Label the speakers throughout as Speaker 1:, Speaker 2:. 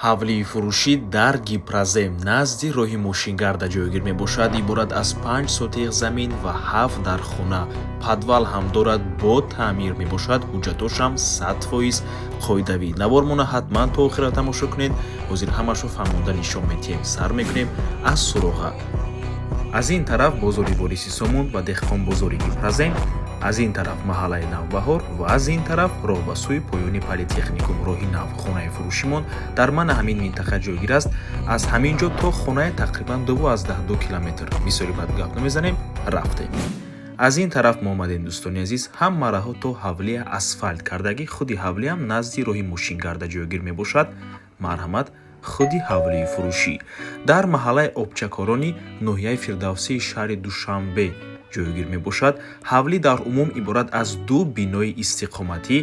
Speaker 1: ҳавлии фурӯшӣ дар гипразем назди роҳи мошингарда ҷойгир мебошад. иборат аз 5 сотиқ замин ва 7 дар хона. падвал ҳам дорад, бо таъмир мебошад. ҳуҷҷатошам 100% қоидавӣ. навормона ҳатман то охира тамошо кунед. ҳозир ҳамашро фаҳмонда нишон медиҳем. сар мекунем аз суроға. аз ин тараф бозори вориси Сомон ва деҳқонбозори гипразем, аз ин тараф маҳаллаи Навбаҳор ва аз ин тараф роҳ ба сӯи поёни политехникум. роҳи нав хонаи фурӯшимон дар ман ҳамин минтақа ҷойгир аст. аз ҳамин ҷо то хонае тақрибан 2 километр. мисоли бад гап намезанем, рафтем. аз ин тараф мо омадем дӯстони азиз. ҳама раҳо то ҳавлия асфальт кардагӣ. худи ҳавлиам назди роҳи мошингарда ҷойгир мебошад. марҳамат, худи ҳавлии фурӯшӣ дар маҳаллаи обчакорони ноҳияи фирдавсии шаҳри Душанбе ҷойгир мебошад. ҳавлӣ дар умум иборат аз 2 бинои истиқоматӣ,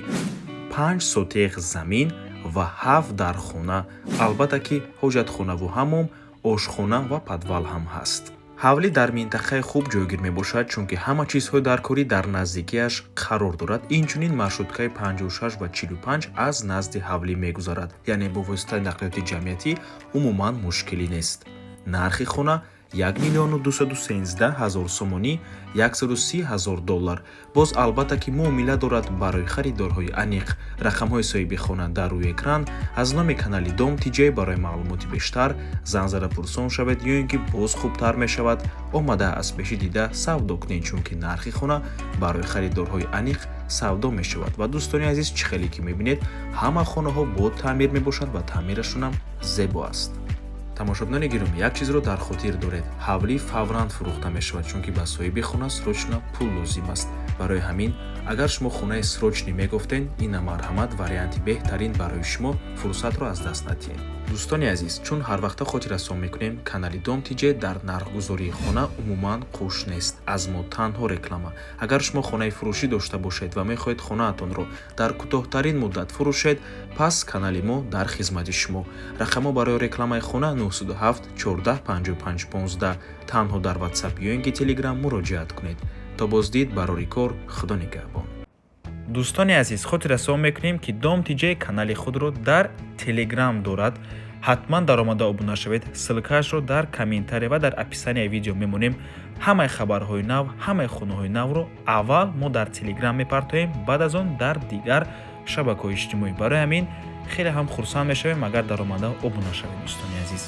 Speaker 1: 5 сотиқ замин ва 7 дар хона. албатта ки ҳоҷатхонаву ҳаммом, ошхона ва падвал ҳам ҳаст. ҳавлӣ дар минтақаи хуб ҷойгир мебошад, чунки ҳама чизҳои даркорӣ дар наздикиаш қарор дорад. инчунин маршруткаи 56 ва 45 аз назди ҳавлӣ мегузарад, яъне бо воситаи нақлиёти ҷамъиятӣ умуман мушкилӣ нест. нархи хона 1,213,000 сомонӣ, $130,000. боз албатта ки муомила дорад барои харидорҳои аниқ. рақамҳои соҳиби хона дар рӯи экран. аз номи канали Дом TJ барои маълумоти бештар занг зада пурсон шавед ё ин ки боз хубтар мешавад. омада аз пеши дида савдо кунед, чунки нархи хона барои харидорҳои аниқ савдо мешавад. ва дӯстони азиз, чӣ хеле ки мебинед, ҳама хонаҳо бо таъмир мебошад ва таъмирашонам зебо аст. тамошобинони гироми, як чизро дар хотир доред. ҳавлӣ фавран фурӯхта мешавад, чунки ба соҳиби хона срочно пул лозим аст. барои ҳамин, агар шумо хонаи срочнӣ мегуфтен, ина марҳамат варианти беҳтарин барои шумо. фурсатро аз даст надиҳед. дӯстони азиз, чун ҳар вақта хотиррасон мекунем, канали Дом TJ дар нархгузории хона умуман қуш нест. аз мо танҳо реклама. агар шумо хонаи фурӯшӣ дошта бошед ва мехоҳед хонаатонро дар кӯтоҳтарин муддат фурӯшед, пас канали мо дар хизмати шумо. рақамҳо барои рекламаи хона 907 14 55 15. танҳо дар WhatsApp ё ин ки Telegram муроҷиат кунед. то боздид барори кор. худо нигаҳбон. дӯстони азиз, хотиррасон мекунем ки Дом TJ канали худро дар Telegram дорад. ҳатман даромада обуна шавед. ссилкаашро дар комментария ва дар описанияи видео мемонем. ҳамаи хабарҳои нав, ҳамаи хонаҳои навро аввал мо дар Telegram мепартоем, баъд аз он дар дигар шабакаҳои иҷтимоӣ. барои ҳамин хеле ҳам хурсанд мешавем агар даромада обуна шавед. дӯстони азиз.